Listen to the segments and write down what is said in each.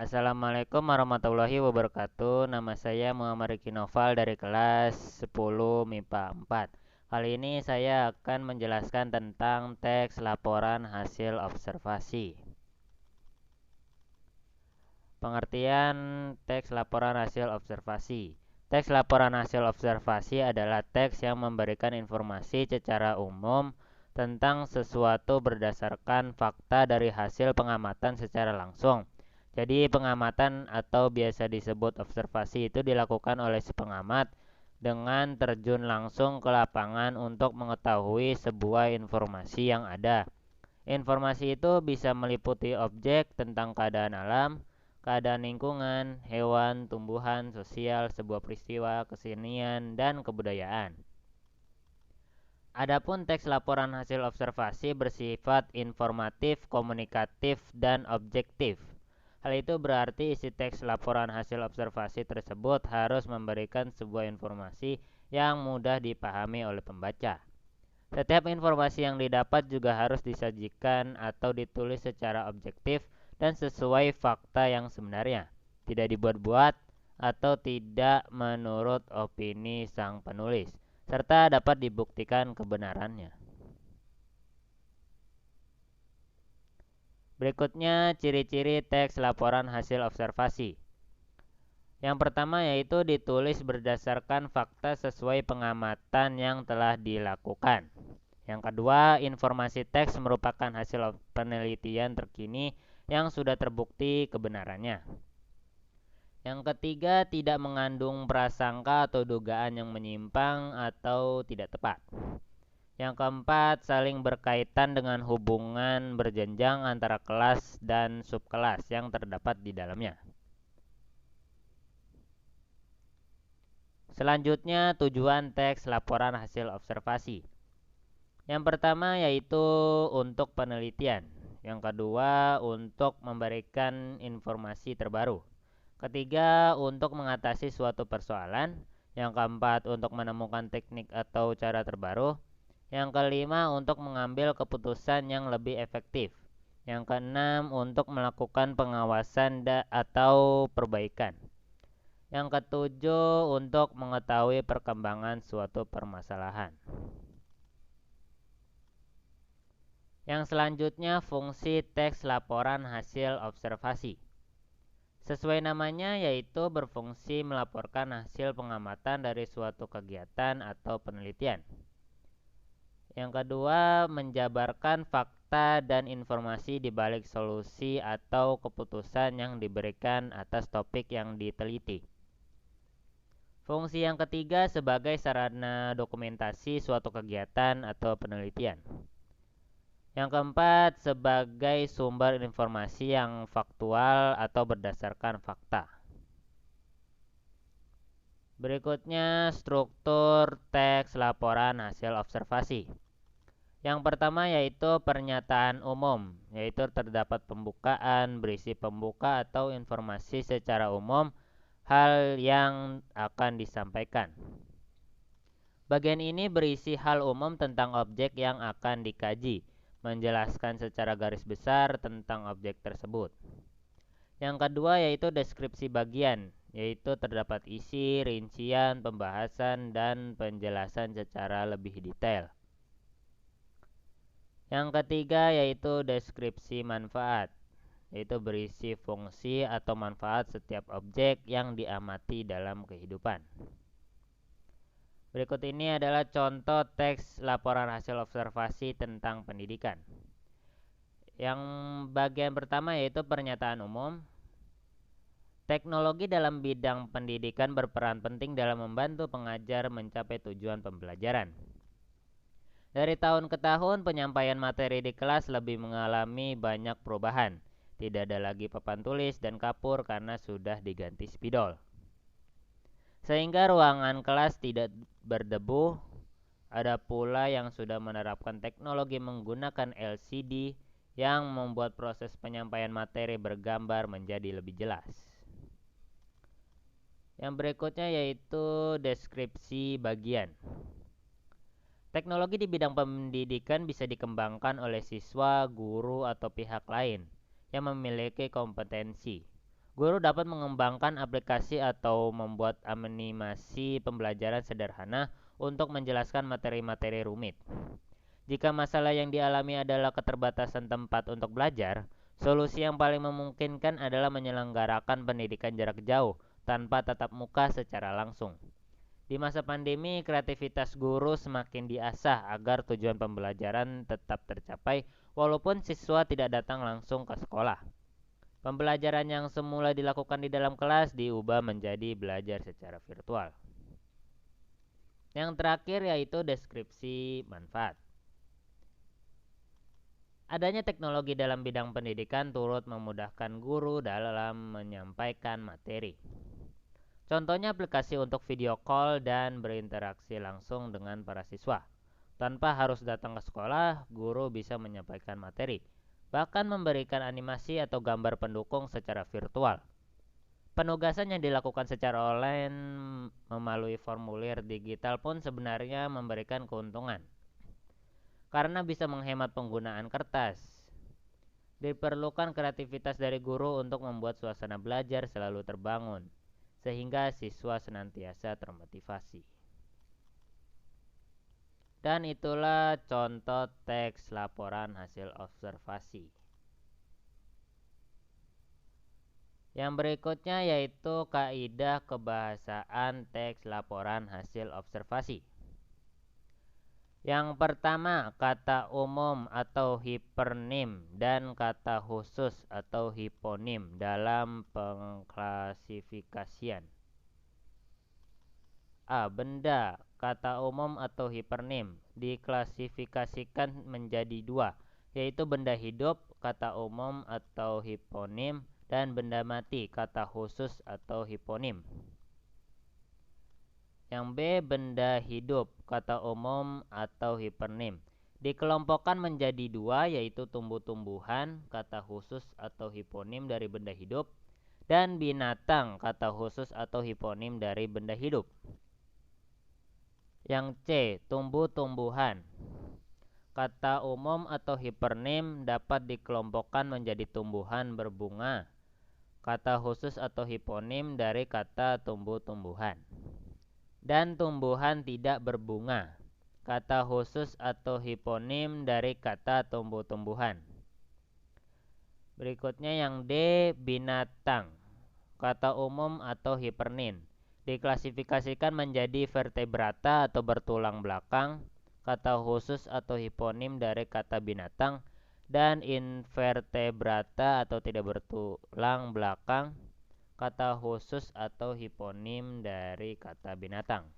Assalamualaikum warahmatullahi wabarakatuh. Nama saya Muhammad Riki Noval dari kelas 10 MIPA 4. Kali ini saya akan menjelaskan tentang teks laporan hasil observasi. Pengertian teks laporan hasil observasi. Teks laporan hasil observasi adalah teks yang memberikan informasi secara umum tentang sesuatu berdasarkan fakta dari hasil pengamatan secara langsung. Jadi pengamatan atau biasa disebut observasi itu dilakukan oleh si pengamat dengan terjun langsung ke lapangan untuk mengetahui sebuah informasi yang ada. Informasi itu bisa meliputi objek tentang keadaan alam, keadaan lingkungan, hewan, tumbuhan, sosial, sebuah peristiwa, kesenian, dan kebudayaan. Adapun teks laporan hasil observasi bersifat informatif, komunikatif, dan objektif. Hal itu berarti isi teks laporan hasil observasi tersebut harus memberikan sebuah informasi yang mudah dipahami oleh pembaca. Setiap informasi yang didapat juga harus disajikan atau ditulis secara objektif dan sesuai fakta yang sebenarnya, tidak dibuat-buat atau tidak menurut opini sang penulis, serta dapat dibuktikan kebenarannya. Berikutnya ciri-ciri teks laporan hasil observasi. Yang pertama yaitu ditulis berdasarkan fakta sesuai pengamatan yang telah dilakukan. Yang kedua, informasi teks merupakan hasil penelitian terkini yang sudah terbukti kebenarannya. Yang ketiga, tidak mengandung prasangka atau dugaan yang menyimpang atau tidak tepat. Yang keempat, saling berkaitan dengan hubungan berjenjang antara kelas dan subkelas yang terdapat di dalamnya. Selanjutnya, tujuan teks laporan hasil observasi. Yang pertama yaitu untuk penelitian. Yang kedua untuk memberikan informasi terbaru. Ketiga untuk mengatasi suatu persoalan. Yang keempat untuk menemukan teknik atau cara terbaru. Yang kelima untuk mengambil keputusan yang lebih efektif. Yang keenam untuk melakukan pengawasan atau perbaikan. Yang ketujuh untuk mengetahui perkembangan suatu permasalahan. Yang selanjutnya fungsi teks laporan hasil observasi. Sesuai namanya yaitu berfungsi melaporkan hasil pengamatan dari suatu kegiatan atau penelitian. Yang kedua, menjabarkan fakta dan informasi di balik solusi atau keputusan yang diberikan atas topik yang diteliti. Fungsi yang ketiga sebagai sarana dokumentasi suatu kegiatan atau penelitian. Yang keempat, sebagai sumber informasi yang faktual atau berdasarkan fakta. Berikutnya, struktur teks laporan hasil observasi. Yang pertama yaitu pernyataan umum, yaitu terdapat pembukaan, berisi pembuka atau informasi secara umum hal yang akan disampaikan. Bagian ini berisi hal umum tentang objek yang akan dikaji, menjelaskan secara garis besar tentang objek tersebut. Yang kedua yaitu deskripsi bagian, yaitu terdapat isi, rincian, pembahasan, dan penjelasan secara lebih detail. Yang ketiga yaitu deskripsi manfaat, yaitu berisi fungsi atau manfaat setiap objek yang diamati dalam kehidupan. Berikut ini adalah contoh teks laporan hasil observasi tentang pendidikan. Yang bagian pertama yaitu pernyataan umum. Teknologi dalam bidang pendidikan berperan penting dalam membantu pengajar mencapai tujuan pembelajaran. Dari tahun ke tahun, penyampaian materi di kelas lebih mengalami banyak perubahan. Tidak ada lagi papan tulis dan kapur karena sudah diganti spidol. Sehingga ruangan kelas tidak berdebu. Ada pula yang sudah menerapkan teknologi menggunakan LCD yang membuat proses penyampaian materi bergambar menjadi lebih jelas. Yang berikutnya yaitu deskripsi bagian. Teknologi di bidang pendidikan bisa dikembangkan oleh siswa, guru, atau pihak lain yang memiliki kompetensi Guru dapat mengembangkan aplikasi atau membuat animasi pembelajaran sederhana untuk menjelaskan materi-materi rumit. Jika masalah yang dialami adalah keterbatasan tempat untuk belajar, solusi yang paling memungkinkan adalah menyelenggarakan pendidikan jarak jauh tanpa tatap muka secara langsung. Di masa pandemi, kreativitas guru semakin diasah agar tujuan pembelajaran tetap tercapai walaupun siswa tidak datang langsung ke sekolah. Pembelajaran yang semula dilakukan di dalam kelas diubah menjadi belajar secara virtual. Yang terakhir yaitu deskripsi manfaat. Adanya teknologi dalam bidang pendidikan turut memudahkan guru dalam menyampaikan materi. Contohnya aplikasi untuk video call dan berinteraksi langsung dengan para siswa. Tanpa harus datang ke sekolah, guru bisa menyampaikan materi, bahkan memberikan animasi atau gambar pendukung secara virtual. Penugasan yang dilakukan secara online melalui formulir digital pun sebenarnya memberikan keuntungan, karena bisa menghemat penggunaan kertas. Diperlukan kreativitas dari guru untuk membuat suasana belajar selalu terbangun, sehingga siswa senantiasa termotivasi. Dan itulah contoh teks laporan hasil observasi. Yang berikutnya yaitu kaidah kebahasaan teks laporan hasil observasi. Yang pertama, kata umum atau hipernim dan kata khusus atau hiponim dalam pengklasifikasian. A. Benda, kata umum atau hipernim, diklasifikasikan menjadi dua, yaitu benda hidup, kata umum atau hiponim, dan benda mati, kata khusus atau hiponim. Yang B. Benda hidup, kata umum atau hipernim, dikelompokkan menjadi dua, yaitu tumbuh-tumbuhan, kata khusus atau hiponim dari benda hidup, dan binatang, kata khusus atau hiponim dari benda hidup. Yang C. Tumbuh-tumbuhan, kata umum atau hipernim dapat dikelompokkan menjadi tumbuhan berbunga, kata khusus atau hiponim dari kata tumbuh-tumbuhan. Dan tumbuhan tidak berbunga, kata khusus atau hiponim dari kata tumbuh-tumbuhan. Berikutnya yang D. Binatang, kata umum atau hipernim, diklasifikasikan menjadi vertebrata atau bertulang belakang, kata khusus atau hiponim dari kata binatang, dan invertebrata atau tidak bertulang belakang, kata khusus atau hiponim dari kata binatang.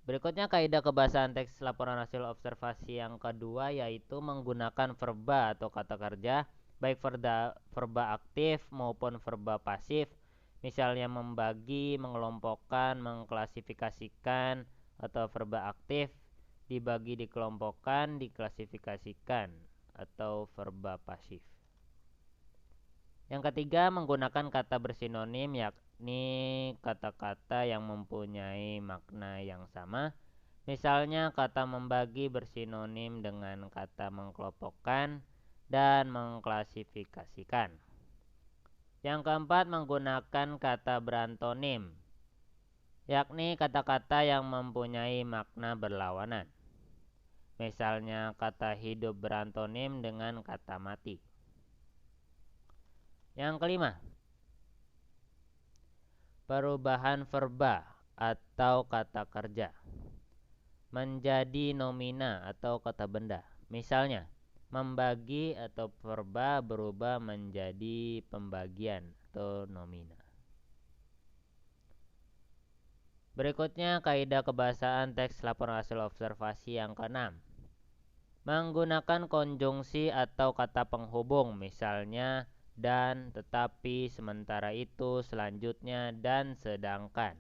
Berikutnya kaidah kebahasaan teks laporan hasil observasi yang kedua yaitu menggunakan verba atau kata kerja, baik verba aktif maupun verba pasif. Misalnya membagi, mengelompokkan, mengklasifikasikan, atau verba aktif dibagi, dikelompokkan, diklasifikasikan, atau verba pasif. Yang ketiga, menggunakan kata bersinonim, yakni kata-kata yang mempunyai makna yang sama. Misalnya kata membagi bersinonim dengan kata mengkelompokkan dan mengklasifikasikan. Yang keempat, menggunakan kata berantonim, yakni kata-kata yang mempunyai makna berlawanan. Misalnya kata hidup berantonim dengan kata mati. Yang kelima, perubahan verba atau kata kerja menjadi nomina atau kata benda. Misalnya, membagi atau verba berubah menjadi pembagian atau nomina. Berikutnya kaidah kebahasaan teks laporan hasil observasi yang keenam. Menggunakan konjungsi atau kata penghubung, misalnya dan, tetapi, sementara itu, selanjutnya, dan sedangkan.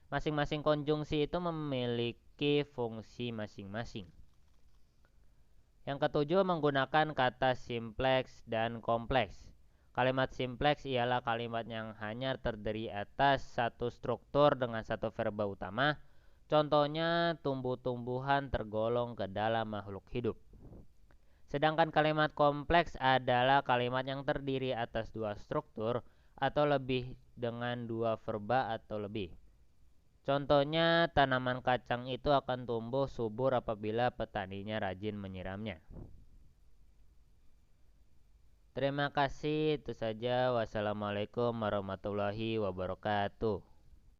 Masing-masing konjungsi itu memiliki fungsi masing-masing. Yang ketujuh, menggunakan kata simpleks dan kompleks. Kalimat simpleks ialah kalimat yang hanya terdiri atas satu struktur dengan satu verba utama. Contohnya, tumbuh-tumbuhan tergolong ke dalam makhluk hidup. Sedangkan kalimat kompleks adalah kalimat yang terdiri atas dua struktur atau lebih dengan dua verba atau lebih. Contohnya, tanaman kacang itu akan tumbuh subur apabila petaninya rajin menyiramnya. Terima kasih, itu saja. Wassalamualaikum warahmatullahi wabarakatuh.